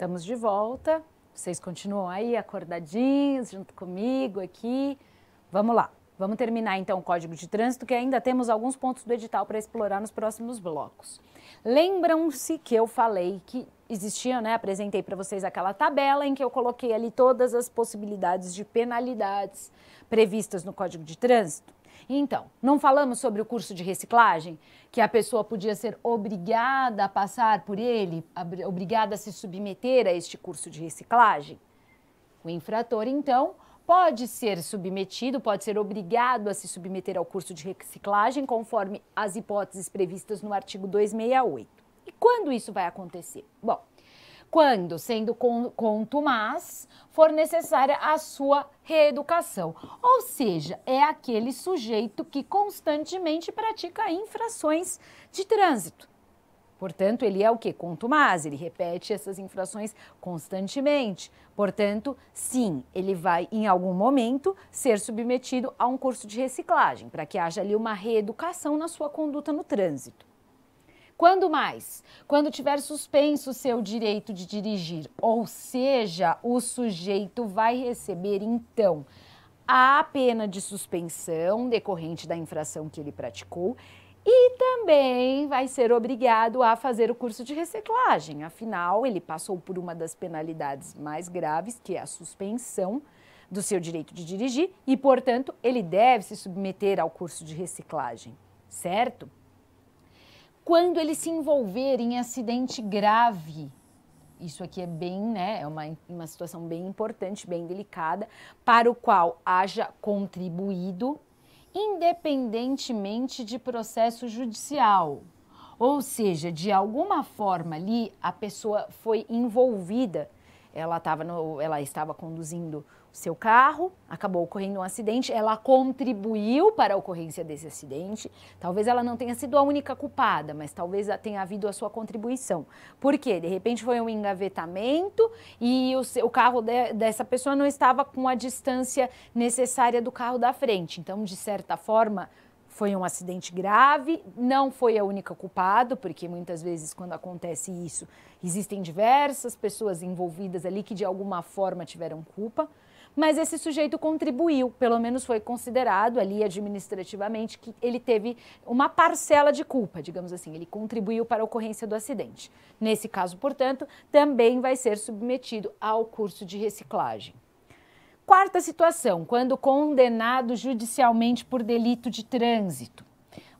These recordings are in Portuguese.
Estamos de volta. Vocês continuam aí acordadinhos junto comigo aqui. Vamos lá. Vamos terminar então o Código de Trânsito, que ainda temos alguns pontos do edital para explorar nos próximos blocos. Lembram-se que eu falei que existia, né? Apresentei para vocês aquela tabela em que eu coloquei ali todas as possibilidades de penalidades previstas no Código de Trânsito. Então, não falamos sobre o curso de reciclagem, que a pessoa podia ser obrigada a passar por ele, obrigada a se submeter a este curso de reciclagem? O infrator, então, pode ser submetido, pode ser obrigado a se submeter ao curso de reciclagem, conforme as hipóteses previstas no artigo 268. E quando isso vai acontecer? Bom, quando, sendo contumaz, for necessária a sua reeducação. Ou seja, é aquele sujeito que constantemente pratica infrações de trânsito. Portanto, ele é o quê? Contumaz, ele repete essas infrações constantemente. Portanto, sim, ele vai, em algum momento, ser submetido a um curso de reciclagem, para que haja ali uma reeducação na sua conduta no trânsito. Quando mais? Quando tiver suspenso o seu direito de dirigir, ou seja, o sujeito vai receber, então, a pena de suspensão decorrente da infração que ele praticou e também vai ser obrigado a fazer o curso de reciclagem. Afinal, ele passou por uma das penalidades mais graves, que é a suspensão do seu direito de dirigir e, portanto, ele deve se submeter ao curso de reciclagem, certo? Quando ele se envolver em acidente grave, isso aqui é bem, né, é uma situação bem importante, bem delicada, para o qual haja contribuído, independentemente de processo judicial. Ou seja, de alguma forma ali a pessoa foi envolvida, ela estava conduzindo o seu carro, acabou ocorrendo um acidente, ela contribuiu para a ocorrência desse acidente. Talvez ela não tenha sido a única culpada, mas talvez tenha havido a sua contribuição. Por quê? De repente foi um engavetamento e o carro dessa pessoa não estava com a distância necessária do carro da frente. Então, de certa forma, foi um acidente grave, não foi a única culpada, porque muitas vezes quando acontece isso, existem diversas pessoas envolvidas ali que de alguma forma tiveram culpa, mas esse sujeito contribuiu, pelo menos foi considerado ali administrativamente que ele teve uma parcela de culpa, digamos assim, ele contribuiu para a ocorrência do acidente. Nesse caso, portanto, também vai ser submetido ao curso de reciclagem. Quarta situação, quando condenado judicialmente por delito de trânsito.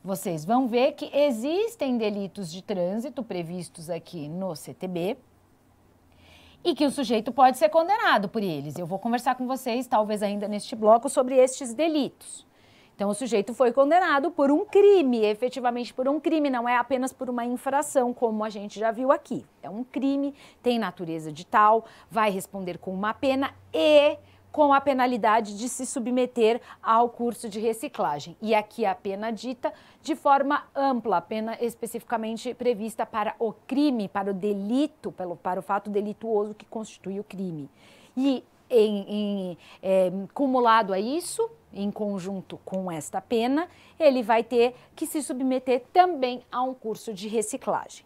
Vocês vão ver que existem delitos de trânsito previstos aqui no CTB e que o sujeito pode ser condenado por eles. Eu vou conversar com vocês, talvez ainda neste bloco, sobre estes delitos. Então, o sujeito foi condenado por um crime, efetivamente por um crime, não é apenas por uma infração, como a gente já viu aqui. É um crime, tem natureza de tal, vai responder com uma pena e com a penalidade de se submeter ao curso de reciclagem. E aqui a pena dita de forma ampla, a pena especificamente prevista para o crime, para o delito, para o fato delituoso que constitui o crime. E cumulado a isso, em conjunto com esta pena, ele vai ter que se submeter também a um curso de reciclagem.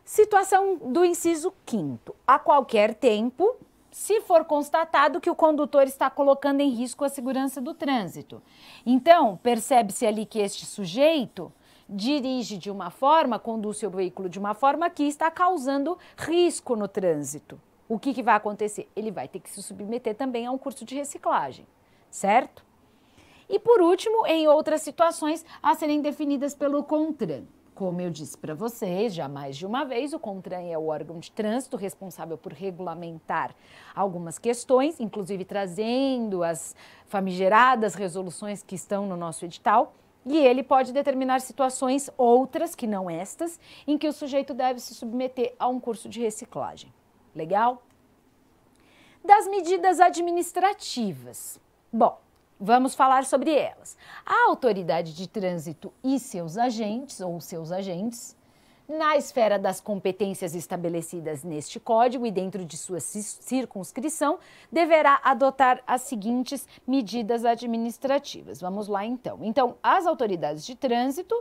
Situação do inciso 5º. A qualquer tempo, se for constatado que o condutor está colocando em risco a segurança do trânsito. Então, percebe-se ali que este sujeito dirige de uma forma, conduz seu veículo de uma forma que está causando risco no trânsito. O que vai acontecer? Ele vai ter que se submeter também a um curso de reciclagem, certo? E por último, em outras situações a serem definidas pelo CONTRAN. Como eu disse para vocês, já mais de uma vez, o CONTRAN é o órgão de trânsito responsável por regulamentar algumas questões, inclusive trazendo as famigeradas resoluções que estão no nosso edital, e ele pode determinar situações outras, que não estas, em que o sujeito deve se submeter a um curso de reciclagem. Legal? Das medidas administrativas. Bom, vamos falar sobre elas. A autoridade de trânsito e seus agentes, ou seus agentes, na esfera das competências estabelecidas neste Código e dentro de sua circunscrição, deverá adotar as seguintes medidas administrativas. Vamos lá, então. Então, as autoridades de trânsito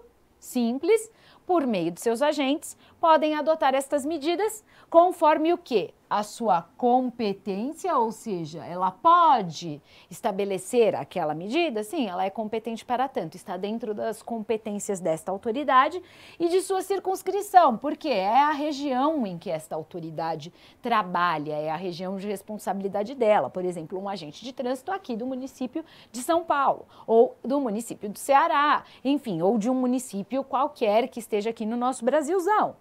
simples, por meio de seus agentes, podem adotar estas medidas conforme o quê? A sua competência, ou seja, ela pode estabelecer aquela medida? Sim, ela é competente para tanto, está dentro das competências desta autoridade e de sua circunscrição, porque é a região em que esta autoridade trabalha, é a região de responsabilidade dela. Por exemplo, um agente de trânsito aqui do município de São Paulo, ou do município do Ceará, enfim, ou de um município qualquer que esteja aqui no nosso Brasilzão.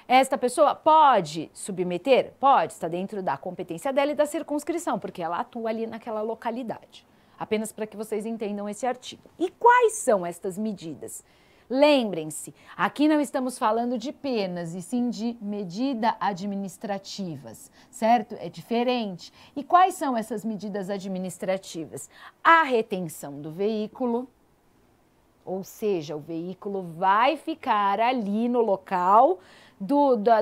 Esta pessoa pode submeter? Pode, está dentro da competência dela e da circunscrição, porque ela atua ali naquela localidade. Apenas para que vocês entendam esse artigo. E quais são estas medidas? Lembrem-se, aqui não estamos falando de penas, e sim de medidas administrativas, certo? É diferente. E quais são essas medidas administrativas? A retenção do veículo, ou seja, o veículo vai ficar ali no local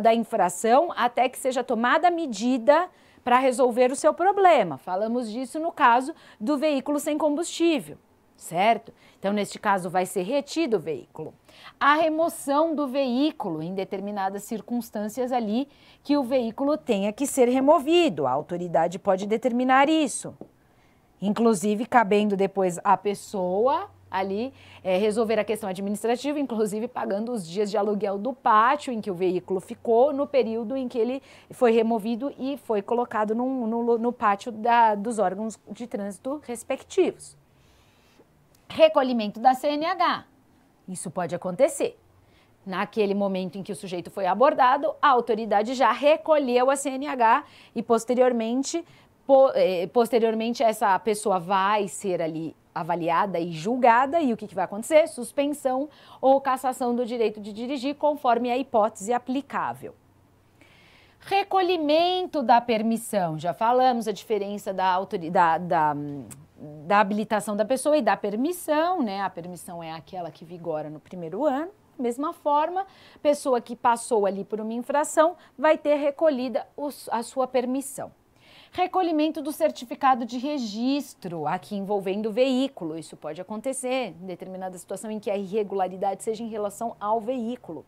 da infração até que seja tomada a medida para resolver o seu problema. Falamos disso no caso do veículo sem combustível, certo? Então, neste caso, vai ser retido o veículo. A remoção do veículo em determinadas circunstâncias ali que o veículo tenha que ser removido. A autoridade pode determinar isso. Inclusive, cabendo depois à pessoa ali resolver a questão administrativa, inclusive pagando os dias de aluguel do pátio em que o veículo ficou no período em que ele foi removido e foi colocado no pátio dos órgãos de trânsito respectivos. Recolhimento da CNH. Isso pode acontecer. Naquele momento em que o sujeito foi abordado, a autoridade já recolheu a CNH e posteriormente essa pessoa vai ser ali avaliada e julgada, e o que vai acontecer? Suspensão ou cassação do direito de dirigir, conforme a hipótese aplicável. Recolhimento da permissão. Já falamos a diferença da habilitação da pessoa e da permissão, né? A permissão é aquela que vigora no primeiro ano. Da mesma forma, pessoa que passou ali por uma infração vai ter recolhida a sua permissão. Recolhimento do certificado de registro, aqui envolvendo o veículo. Isso pode acontecer em determinada situação em que a irregularidade seja em relação ao veículo.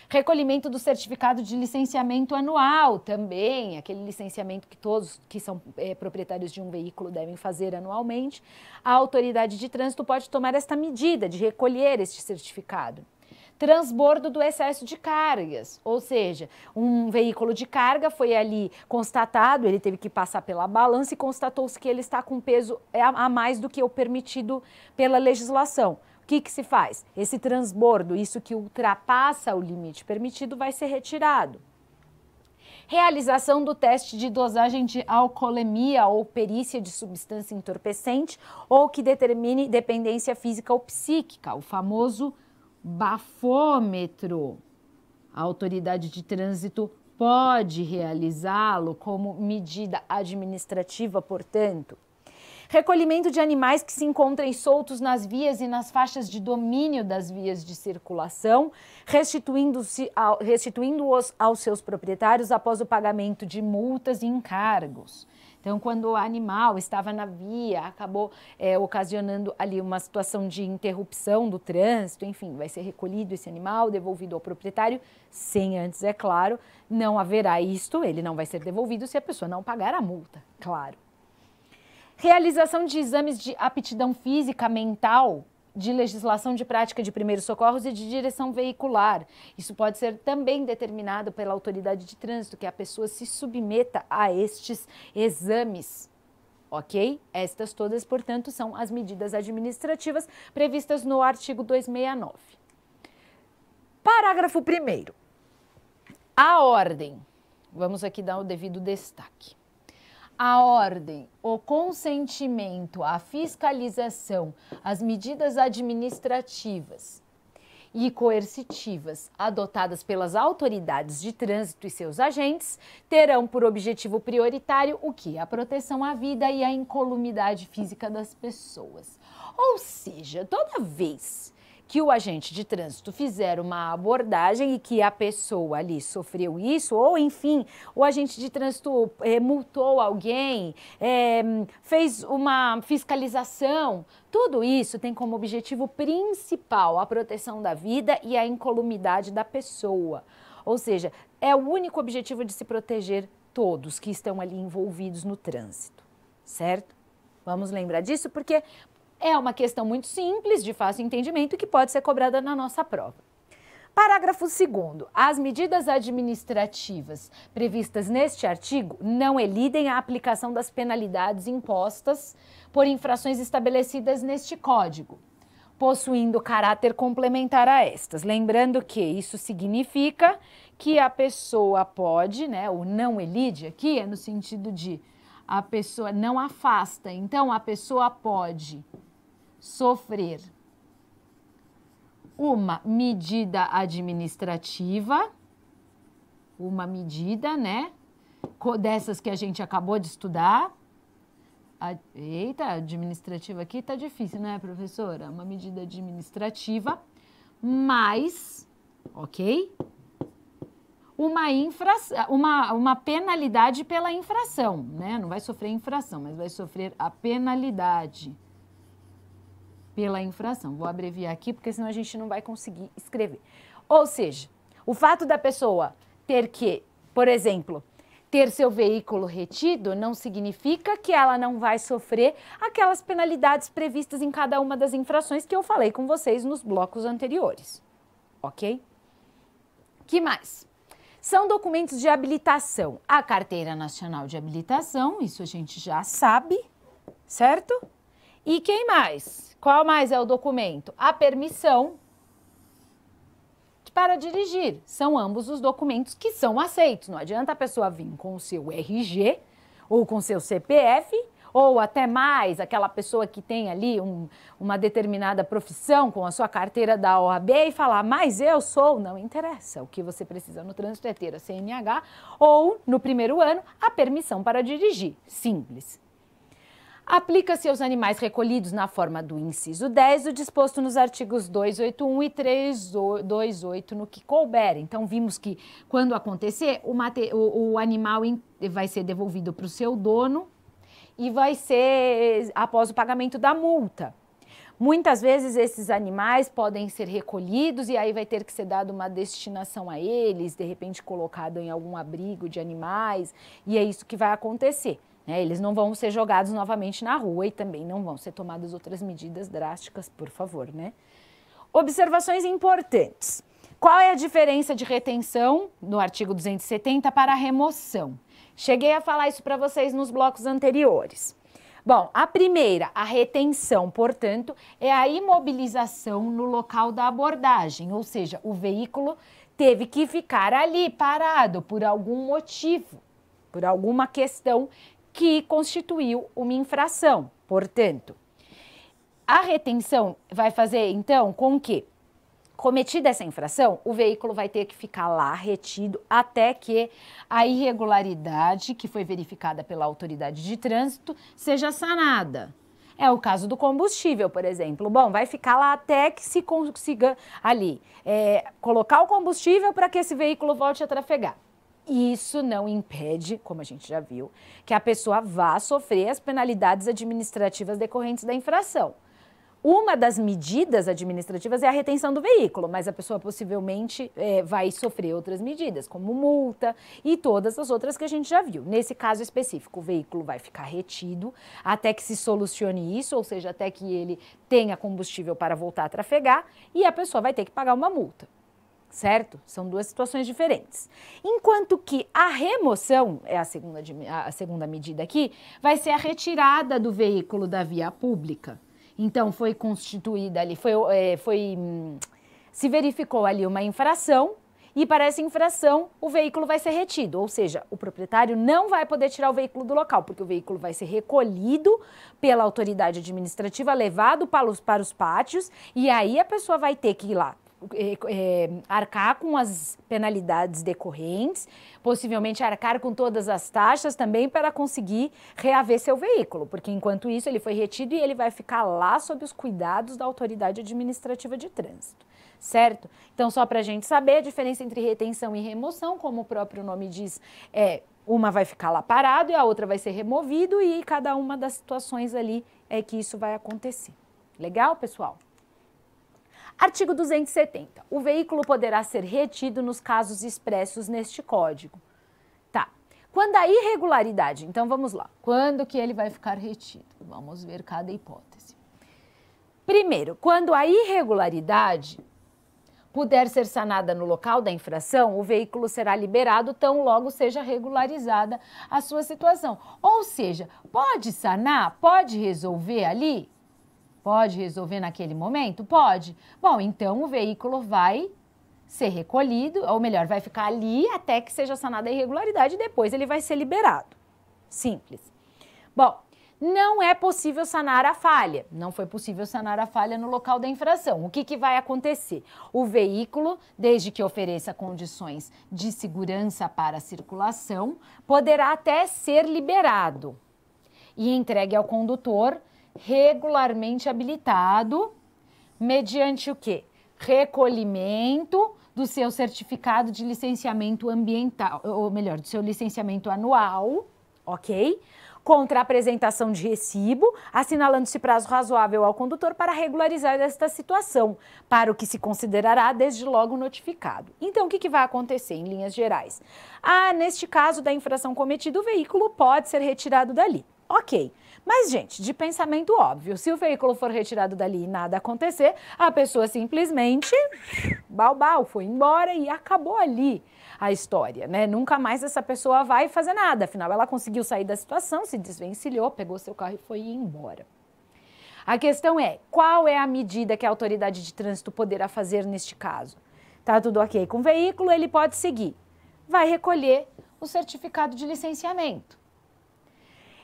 Recolhimento do certificado de licenciamento anual, também, aquele licenciamento que todos que são proprietários de um veículo devem fazer anualmente. A autoridade de trânsito pode tomar esta medida de recolher este certificado. Transbordo do excesso de cargas, ou seja, um veículo de carga foi ali constatado, ele teve que passar pela balança e constatou-se que ele está com peso a mais do que o permitido pela legislação. O que se faz? Esse transbordo, isso que ultrapassa o limite permitido, vai ser retirado. Realização do teste de dosagem de alcoolemia ou perícia de substância entorpecente ou que determine dependência física ou psíquica, o famoso bafômetro. A autoridade de trânsito pode realizá-lo como medida administrativa, portanto. Recolhimento de animais que se encontrem soltos nas vias e nas faixas de domínio das vias de circulação, restituindo-os aos seus proprietários após o pagamento de multas e encargos. Então, quando o animal estava na via, acabou ocasionando ali uma situação de interrupção do trânsito, enfim, vai ser recolhido esse animal, devolvido ao proprietário, sem antes, é claro, não haverá isto, ele não vai ser devolvido se a pessoa não pagar a multa, claro. Realização de exames de aptidão física, mental, de legislação de prática de primeiros socorros e de direção veicular. Isso pode ser também determinado pela autoridade de trânsito, que a pessoa se submeta a estes exames, ok? Estas todas, portanto, são as medidas administrativas previstas no artigo 269. Parágrafo 1º. A ordem. Vamos aqui dar o devido destaque. A ordem, o consentimento, a fiscalização, as medidas administrativas e coercitivas adotadas pelas autoridades de trânsito e seus agentes terão por objetivo prioritário o quê? A proteção à vida e à incolumidade física das pessoas. Ou seja, toda vez que o agente de trânsito fizer uma abordagem e que a pessoa ali sofreu isso, ou enfim, o agente de trânsito multou alguém, fez uma fiscalização, tudo isso tem como objetivo principal a proteção da vida e a incolumidade da pessoa. Ou seja, é o único objetivo de se proteger todos que estão ali envolvidos no trânsito, certo? Vamos lembrar disso porque é uma questão muito simples, de fácil entendimento, que pode ser cobrada na nossa prova. Parágrafo 2º. As medidas administrativas previstas neste artigo não elidem a aplicação das penalidades impostas por infrações estabelecidas neste Código, possuindo caráter complementar a estas. Lembrando que isso significa que a pessoa pode, né, o não elide aqui é no sentido de a pessoa não afasta, então a pessoa pode sofrer uma medida administrativa, uma medida, né, dessas que a gente acabou de estudar. Eita, administrativa aqui tá difícil, né, professora? Uma medida administrativa, mais, ok? Uma penalidade pela infração, né? Não vai sofrer infração, mas vai sofrer a penalidade pela infração. Vou abreviar aqui, porque senão a gente não vai conseguir escrever. Ou seja, o fato da pessoa ter que, por exemplo, ter seu veículo retido não significa que ela não vai sofrer aquelas penalidades previstas em cada uma das infrações que eu falei com vocês nos blocos anteriores, ok? Que mais? São documentos de habilitação. A Carteira Nacional de Habilitação, isso a gente já sabe, certo? E quem mais? Qual mais é o documento? A permissão para dirigir. São ambos os documentos que são aceitos. Não adianta a pessoa vir com o seu RG ou com o seu CPF ou até mais, aquela pessoa que tem ali uma determinada profissão com a sua carteira da OAB e falar, mas eu sou, não interessa. O que você precisa no trânsito é ter a CNH ou, no primeiro ano, a permissão para dirigir. Simples. Aplica-se aos animais recolhidos na forma do inciso 10, o disposto nos artigos 281 e 328 no que couber. Então, vimos que quando acontecer, o animal vai ser devolvido para o seu dono e vai ser após o pagamento da multa. Muitas vezes esses animais podem ser recolhidos e aí vai ter que ser dado uma destinação a eles, de repente colocado em algum abrigo de animais, e é isso que vai acontecer. Eles não vão ser jogados novamente na rua e também não vão ser tomadas outras medidas drásticas, por favor, né? Observações importantes. Qual é a diferença de retenção no artigo 270 para a remoção? Cheguei a falar isso para vocês nos blocos anteriores. Bom, a primeira, a retenção, portanto, é a imobilização no local da abordagem, ou seja, o veículo teve que ficar ali parado por algum motivo, por alguma questão que constituiu uma infração. Portanto, a retenção vai fazer, então, com que, cometida essa infração, o veículo vai ter que ficar lá retido até que a irregularidade que foi verificada pela autoridade de trânsito seja sanada. É o caso do combustível, por exemplo. Bom, vai ficar lá até que se consiga ali colocar o combustível para que esse veículo volte a trafegar. Isso não impede, como a gente já viu, que a pessoa vá sofrer as penalidades administrativas decorrentes da infração. Uma das medidas administrativas é a retenção do veículo, mas a pessoa possivelmente vai sofrer outras medidas, como multa e todas as outras que a gente já viu. Nesse caso específico, o veículo vai ficar retido até que se solucione isso, ou seja, até que ele tenha combustível para voltar a trafegar, e a pessoa vai ter que pagar uma multa. Certo? São duas situações diferentes. Enquanto que a remoção, é a segunda medida aqui, vai ser a retirada do veículo da via pública. Então, foi constituída ali, se verificou ali uma infração e para essa infração o veículo vai ser retido, ou seja, o proprietário não vai poder tirar o veículo do local, porque o veículo vai ser recolhido pela autoridade administrativa, levado para os pátios e aí a pessoa vai ter que ir lá arcar com as penalidades decorrentes, possivelmente arcar com todas as taxas também para conseguir reaver seu veículo, porque enquanto isso ele foi retido e ele vai ficar lá sob os cuidados da autoridade administrativa de trânsito, certo? Então, só para a gente saber a diferença entre retenção e remoção, como o próprio nome diz, uma vai ficar lá parado e a outra vai ser removido e cada uma das situações ali é que isso vai acontecer. Legal, pessoal? Artigo 270. O veículo poderá ser retido nos casos expressos neste código. Tá. Quando a irregularidade, então vamos lá. Quando que ele vai ficar retido? Vamos ver cada hipótese. Primeiro, quando a irregularidade puder ser sanada no local da infração, o veículo será liberado tão logo seja regularizada a sua situação. Ou seja, pode sanar, pode resolver ali? Pode resolver naquele momento? Pode. Bom, então o veículo vai ser recolhido, ou melhor, vai ficar ali até que seja sanada a irregularidade e depois ele vai ser liberado. Simples. Bom, não é possível sanar a falha. Não foi possível sanar a falha no local da infração. O que vai acontecer? O veículo, desde que ofereça condições de segurança para a circulação, poderá até ser liberado e entregue ao condutor regularmente habilitado, mediante o quê? Recolhimento do seu certificado de licenciamento ambiental, ou melhor, do seu licenciamento anual, ok? Contra a apresentação de recibo, assinalando-se prazo razoável ao condutor para regularizar esta situação, para o que se considerará desde logo notificado. Então, o que vai acontecer em linhas gerais? Neste caso da infração cometida, o veículo pode ser retirado dali. Ok, mas gente, de pensamento óbvio, se o veículo for retirado dali e nada acontecer, a pessoa simplesmente, balbal, foi embora e acabou ali a história, né? Nunca mais essa pessoa vai fazer nada, afinal ela conseguiu sair da situação, se desvencilhou, pegou seu carro e foi embora. A questão é, qual é a medida que a autoridade de trânsito poderá fazer neste caso? Tá tudo ok com o veículo, ele pode seguir. Vai recolher o certificado de licenciamento.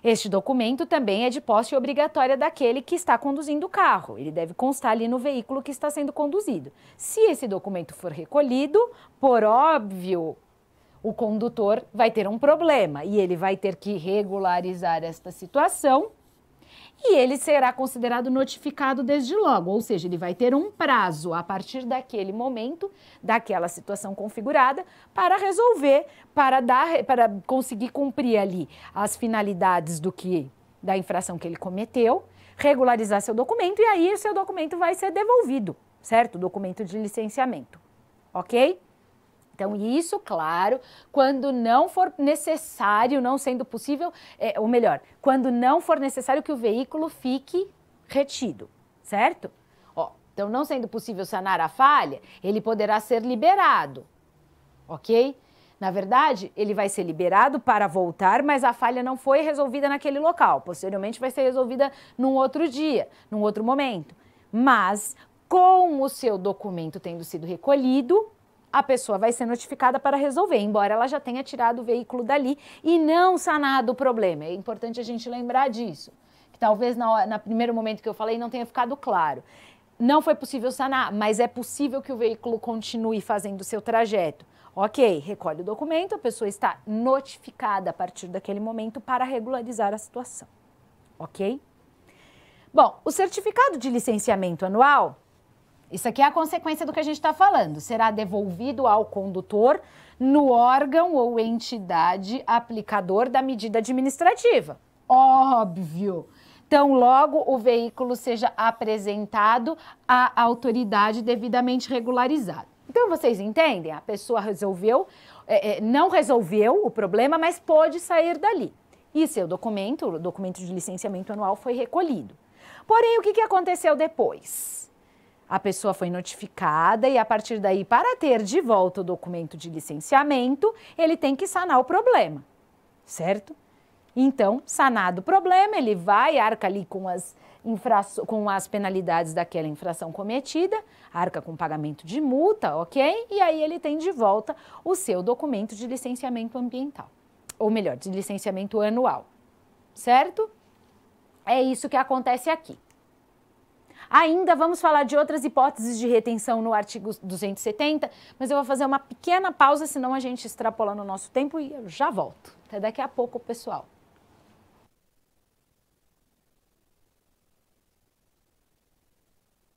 Este documento também é de posse obrigatória daquele que está conduzindo o carro. Ele deve constar ali no veículo que está sendo conduzido. Se esse documento for recolhido, por óbvio, o condutor vai ter um problema e ele vai ter que regularizar esta situação e ele será considerado notificado desde logo, ou seja, ele vai ter um prazo a partir daquele momento, daquela situação configurada, para resolver, para conseguir cumprir ali as finalidades da infração que ele cometeu, regularizar seu documento e aí o seu documento vai ser devolvido, certo? O documento de licenciamento, ok? Então, isso, claro, quando não for necessário, não sendo possível, ou melhor, quando não for necessário que o veículo fique retido, certo? Então, não sendo possível sanar a falha, ele poderá ser liberado, ok? Na verdade, ele vai ser liberado para voltar, mas a falha não foi resolvida naquele local. Posteriormente, vai ser resolvida num outro dia, num outro momento. Mas, com o seu documento tendo sido recolhido, a pessoa vai ser notificada para resolver, embora ela já tenha tirado o veículo dali e não sanado o problema. É importante a gente lembrar disso, que talvez no primeiro momento que eu falei não tenha ficado claro. Não foi possível sanar, mas é possível que o veículo continue fazendo o seu trajeto. Ok, recolhe o documento, a pessoa está notificada a partir daquele momento para regularizar a situação. Ok? Bom, o certificado de licenciamento anual, isso aqui é a consequência do que a gente está falando. Será devolvido ao condutor no órgão ou entidade aplicador da medida administrativa. Óbvio. Então, logo o veículo seja apresentado à autoridade devidamente regularizada. Então, vocês entendem? A pessoa não resolveu o problema, mas pôde sair dali. E seu documento, o documento de licenciamento anual, foi recolhido. Porém, o que aconteceu depois? A pessoa foi notificada e, a partir daí, para ter de volta o documento de licenciamento, ele tem que sanar o problema, certo? Então, sanado o problema, ele vai, arca ali com as penalidades daquela infração cometida, arca com pagamento de multa, ok? E aí ele tem de volta o seu documento de licenciamento ambiental, ou melhor, de licenciamento anual, certo? É isso que acontece aqui. Ainda vamos falar de outras hipóteses de retenção no artigo 270, mas eu vou fazer uma pequena pausa, senão a gente extrapola no nosso tempo e eu já volto. Até daqui a pouco, pessoal.